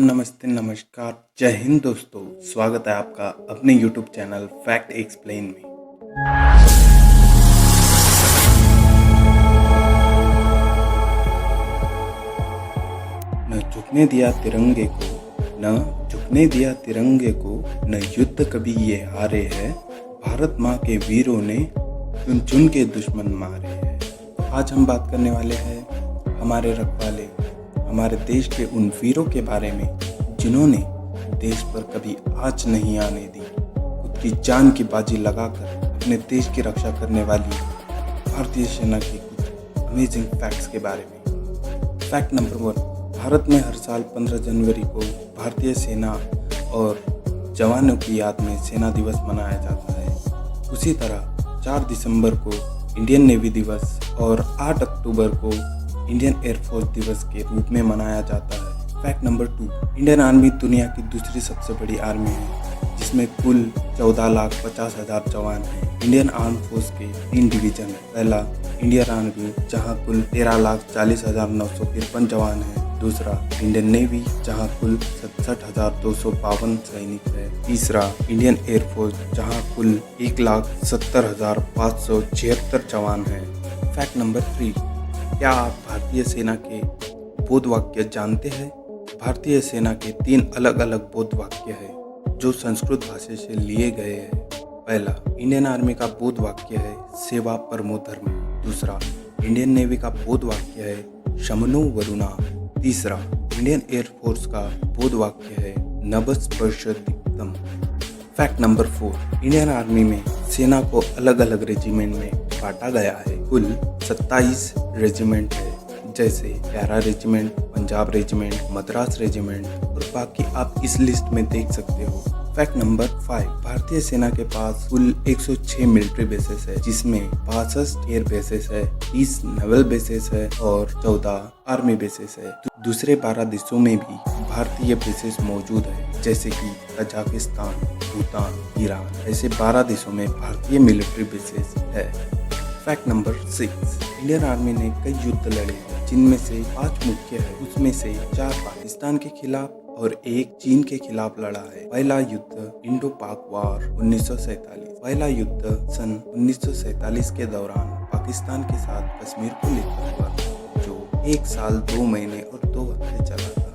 नमस्ते, नमस्कार, जय हिंद दोस्तों। स्वागत है आपका अपने YouTube चैनल फैक्ट एक्सप्लेन में। न झुकने दिया तिरंगे को, न झुकने दिया तिरंगे को, न युद्ध कभी ये हारे हैं। भारत माँ के वीरों ने चुन चुन के दुश्मन मारे हैं। आज हम बात करने वाले हैं हमारे रखवाले, हमारे देश के उन वीरों के बारे में जिन्होंने देश पर कभी आँच नहीं आने दी, खुद की जान की बाजी लगाकर अपने देश की रक्षा करने वाली भारतीय सेना की कुछ अमेजिंग फैक्ट्स के बारे में। फैक्ट नंबर 1, भारत में हर साल 15 जनवरी को भारतीय सेना और जवानों की याद में सेना दिवस मनाया जाता है। उसी तरह 4 दिसंबर को इंडियन नेवी दिवस और 8 अक्टूबर को इंडियन एयरफोर्स दिवस के रूप में मनाया जाता है। फैक्ट नंबर 2, इंडियन आर्मी दुनिया की दूसरी सबसे बड़ी आर्मी है, जिसमें कुल 14,50,000 जवान हैं। इंडियन आर्म फोर्स के 3 डिवीजन है। पहला इंडियन आर्मी, जहां कुल 13,40,953 जवान हैं। दूसरा इंडियन नेवी, जहां कुल 67,252 सैनिक है। तीसरा इंडियन एयरफोर्स, जहां कुल 1,70,576 जवान हैं। फैक्ट नंबर 3, क्या आप भारतीय सेना के बोध वाक्य जानते हैं? भारतीय सेना के 3 अलग अलग बोध वाक्य हैं जो संस्कृत भाषा से लिए गए हैं। पहला इंडियन आर्मी का बोध वाक्य है सेवा परमो धर्म। दूसरा इंडियन नेवी का बोध वाक्य है शमनो वरुणा। तीसरा इंडियन एयरफोर्स का बोध वाक्य है नभस्पर्शदीप्तम। फैक्ट नंबर 4, इंडियन आर्मी में सेना को अलग अलग रेजिमेंट में बांटा गया है। कुल 27 रेजिमेंट है, जैसे para regiment, Punjab regiment, Madras regiment और बाकी आप इस लिस्ट में देख सकते हो। फैक्ट नंबर 5, भारतीय सेना के पास कुल 106 मिलिट्री बेसेस है, जिसमें 65 एयर बेसेस है, 30 नेवल बेसेस है और 14 आर्मी बेसेस है। दूसरे 12 देशों में भी भारतीय बेसेस मौजूद है, जैसे कि कजाकिस्तान, भूटान, ईरान। ऐसे 12 देशों में भारतीय मिलिट्री बेसेस है। फैक्ट नंबर 6, इंडियन आर्मी ने कई युद्ध लड़े हैं, जिनमें से 5 मुख्य है। उसमें से 4 पाकिस्तान के खिलाफ और 1 चीन के खिलाफ लड़ा है। पहला युद्ध इंडो पाक वार 1947। पहला युद्ध सन 1947 के दौरान पाकिस्तान के साथ कश्मीर को लेकर हुआ था, जो 1 साल 2 महीने और 2 हफ्ते चला था,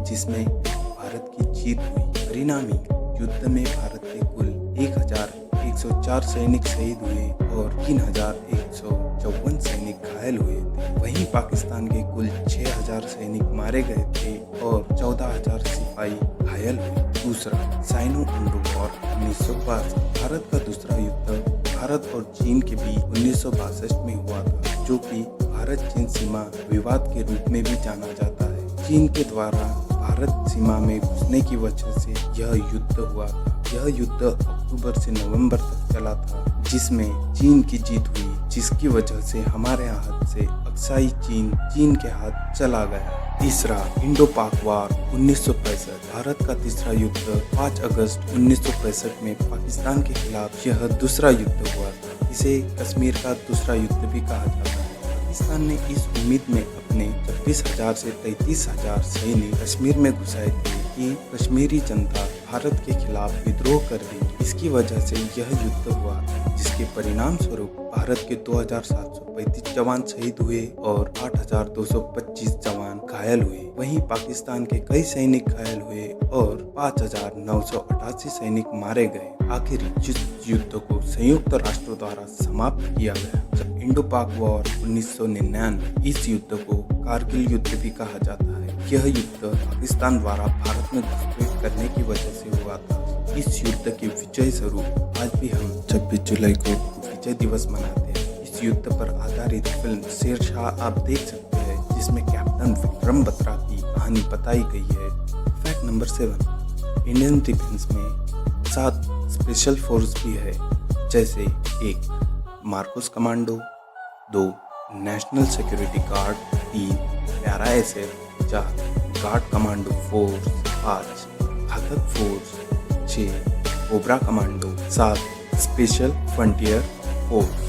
जिसमें भारत की जीत हुई। परिणामी युद्ध में भारत के कुल 1,104 सैनिक शहीद हुए और 3,154 सैनिक घायल हुए थे। वहीं पाकिस्तान के कुल 6,000 सैनिक मारे गए थे और 14,000 सिपाही घायल हुए। दूसरा साइनो-इंडो वॉर 1962। भारत का दूसरा युद्ध भारत और चीन के बीच 1962 में हुआ था, जो कि भारत चीन सीमा विवाद के रूप में भी जाना जाता है। चीन के द्वारा भारत सीमा में घुसने की वजह से यह युद्ध हुआ था। यह युद्ध अक्टूबर से नवंबर तक चला था, जिसमें चीन की जीत हुई, जिसकी वजह से हमारे हाथ से अक्साई चीन के हाथ चला गया। तीसरा इंडो पाक वार 1965। भारत का तीसरा युद्ध 5 अगस्त 1965 में पाकिस्तान के खिलाफ यह दूसरा युद्ध हुआ था। इसे कश्मीर का दूसरा युद्ध भी कहा जाता है। पाकिस्तान ने इस उम्मीद में अपने 26,000 से 33,000 सैनिक कश्मीर में घुसाए थे कि कश्मीरी जनता भारत के खिलाफ विद्रोह कर देगी। इसकी वजह से यह युद्ध हुआ, जिसके परिणाम स्वरूप भारत के 2,735 जवान शहीद हुए और 8,225 जवान घायल हुए। वहीं पाकिस्तान के कई सैनिक घायल हुए और 5,988 सैनिक मारे गए। आखिर जिस युद्ध को संयुक्त राष्ट्रों द्वारा समाप्त किया गया, जब इंडो पाक वॉर 1999। इस युद्ध को कारगिल युद्ध भी कहा जाता है। यह युद्ध पाकिस्तान द्वारा भारत में घुसपैठ करने की वजह से हुआ था। इस युद्ध के विजय स्वरूप आज भी हम 26 जुलाई को विजय दिवस मनाते हैं। इस युद्ध पर आधारित फिल्म शेरशाह आप देख सकते हैं, जिसमें कैप्टन विक्रम बत्रा की कहानी बताई गई है। फैक्ट नंबर 7, इंडियन डिफेंस में 7 स्पेशल फोर्स भी है, जैसे 1 Marcos commando, 2 national security guard, 3 para SF, 4 guard commando force, 5 घातक force, 6 cobra commando, 7 special frontier force.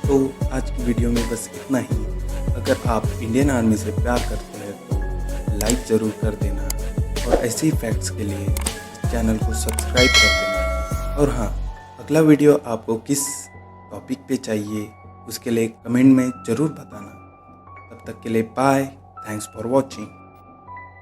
तो आज की वीडियो में बस इतना ही। अगर आप इंडियन आर्मी से प्यार करते हैं तो लाइक ज़रूर कर देना और ऐसे ही फैक्ट्स के लिए इस चैनल को सब्सक्राइब कर देना। और हाँ, अगला वीडियो आपको किस टॉपिक पे चाहिए उसके लिए कमेंट में ज़रूर बताना। तब तक के लिए बाय, थैंक्स फॉर वॉचिंग।